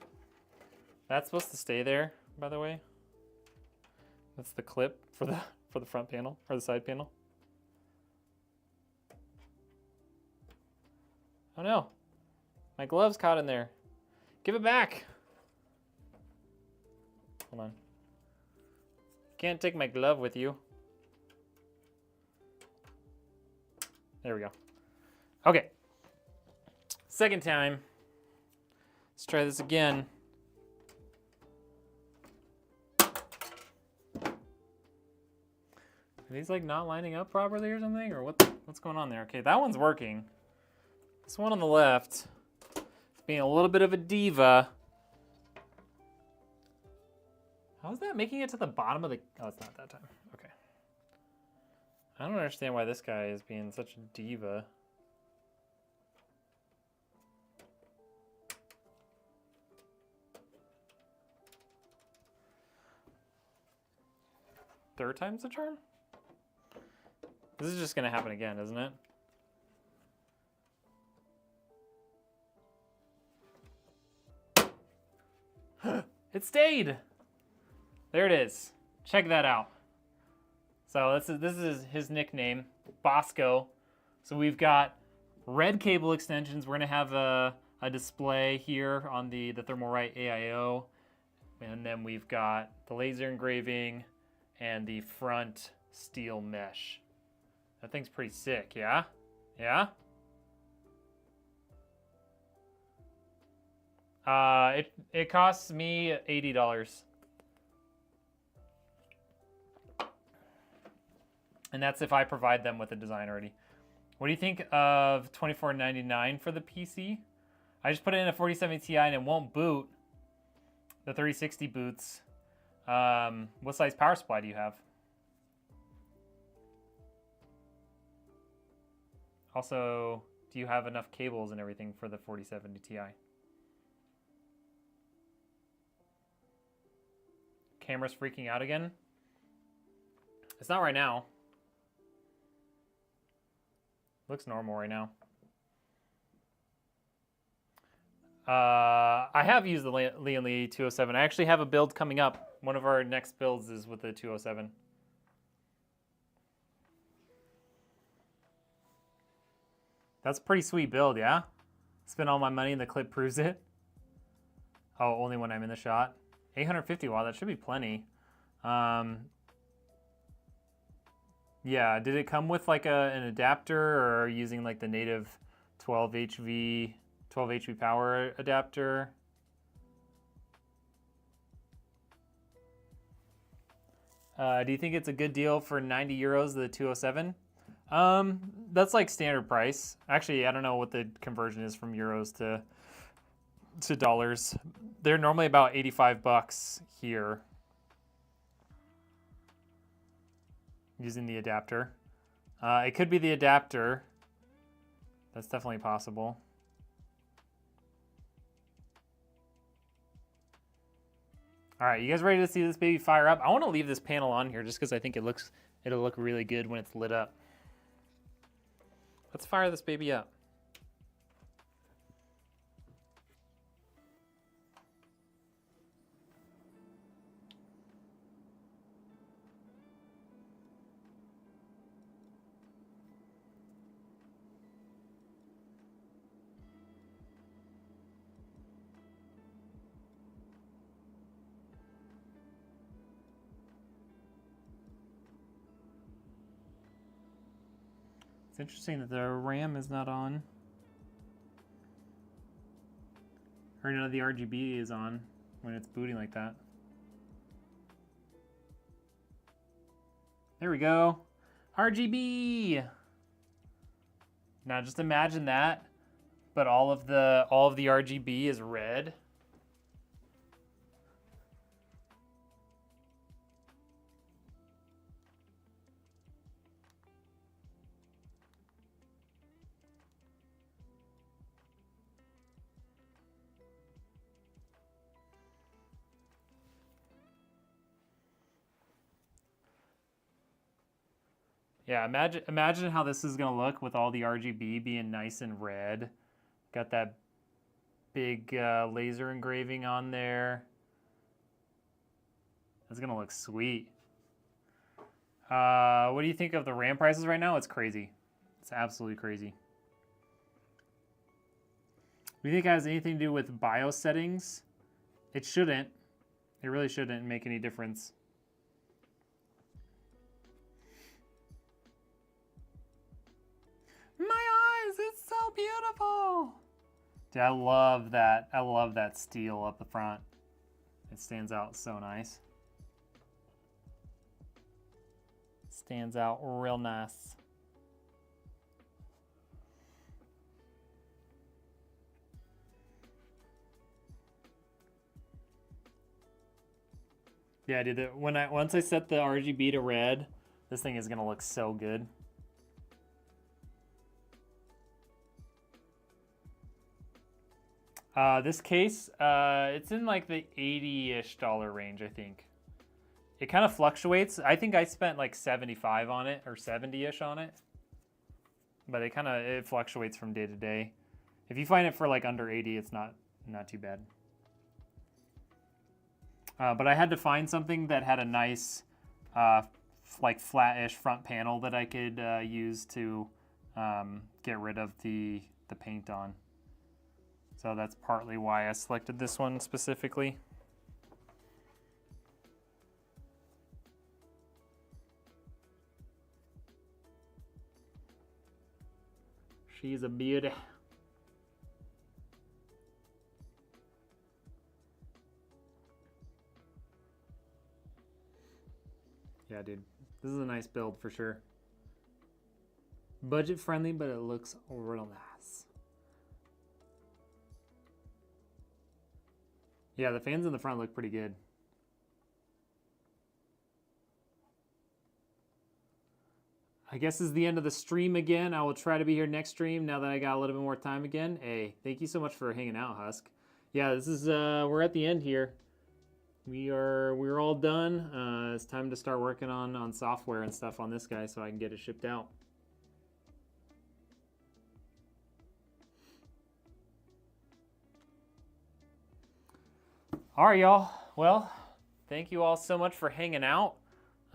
That's supposed to stay there, by the way. That's the clip for the front panel or the side panel. Oh no, my glove's caught in there. Give it back. Hold on. Can't take my glove with you. There we go. Okay. Second time. Let's try this again. Are these like not lining up properly or something? Or what's going on there? Okay, that one's working. This one on the left is being a little bit of a diva. How is that making it to the bottom of the... Oh, it's not that time. Okay. I don't understand why this guy is being such a diva. Third time's the charm? This is just going to happen again, isn't it? It stayed. There it is. Check that out. So this is his nickname, Bosco. So we've got red cable extensions. We're gonna have a display here on the Thermalright AIO, and then we've got the laser engraving and the front steel mesh. That thing's pretty sick, yeah? Yeah? It costs me $80. And that's if I provide them with a design already. What do you think of $24.99 for the PC? I just put it in a 4070 Ti and it won't boot. The 3060 boots. What size power supply do you have? Also, do you have enough cables and everything for the 4070 Ti? Camera's freaking out again? It's not right now. Looks normal right now. I have used the Lian Li 207. I actually have a build coming up. One of our next builds is with the 207. That's a pretty sweet build, yeah? Spent all my money and the clip proves it. Oh, only when I'm in the shot. 850 watt, that should be plenty. Yeah, did it come with like an adapter, or are you using like the native 12 HV power adapter? Do you think it's a good deal for 90 euros, the 207? That's like standard price. Actually, I don't know what the conversion is from euros to dollars. They're normally about 85 bucks here. using the adapter. It could be the adapter. That's definitely possible. All right, you guys ready to see this baby fire up? I want to leave this panel on here just because I think it'll look really good when it's lit up. Let's fire this baby up. It's interesting that the RAM is not on. Or no, the RGB is on when it's booting like that. There we go. RGB. Now just imagine that, but all of the RGB is red. Yeah, imagine how this is gonna look with all the RGB being nice and red. Got that big laser engraving on there. That's gonna look sweet. What do you think of the RAM prices right now? It's crazy. It's absolutely crazy. Do you think it has anything to do with BIOS settings? It shouldn't. It really shouldn't make any difference. My eyes, it's so beautiful. Dude, I love that. I love that steel up the front. It stands out so nice. Stands out real nice. Yeah, dude, once I set the RGB to red, this thing is gonna look so good. This case, it's in like the $80-ish range, I think. It kind of fluctuates. I think I spent like 75 on it or 70-ish on it. But it fluctuates from day to day. If you find it for like under 80, it's not too bad. But I had to find something that had a nice like flat-ish front panel that I could use to get rid of the paint on. So that's partly why I selected this one specifically. She's a beauty. Yeah, dude. This is a nice build for sure. Budget friendly, but it looks real nice. Yeah, the fans in the front look pretty good. I guess this is the end of the stream again. I will try to be here next stream now that I got a little bit more time again. Hey, thank you so much for hanging out, Husk. Yeah, this is we're at the end here. We're all done. It's time to start working on software and stuff on this guy so I can get it shipped out. All right, y'all. Well, thank you all so much for hanging out.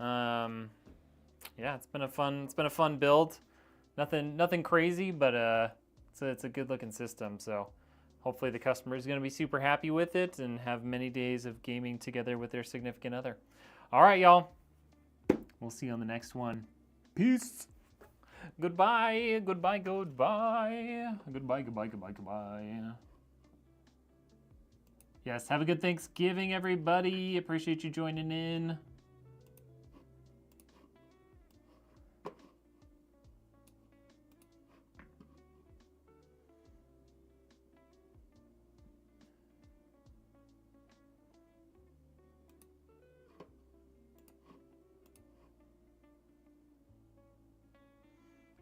Yeah, it's been a fun build. Nothing crazy, but it's a good looking system. So hopefully the customer is going to be super happy with it and have many days of gaming together with their significant other. All right, y'all. We'll see you on the next one. Peace. Goodbye. Goodbye. Goodbye. Goodbye. Goodbye. Goodbye. Goodbye. Yes, have a good Thanksgiving, everybody. Appreciate you joining in.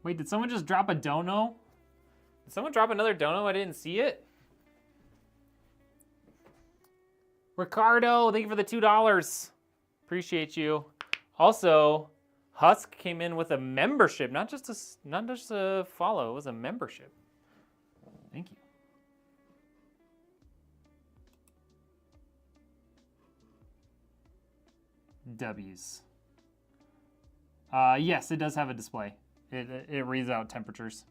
Wait, did someone just drop a dono? Did someone drop another dono? I didn't see it. Ricardo, thank you for the $2. Appreciate you. Also, Husk came in with a membership, not just a follow. It was a membership. Thank you. W's. Yes, it does have a display. It reads out temperatures.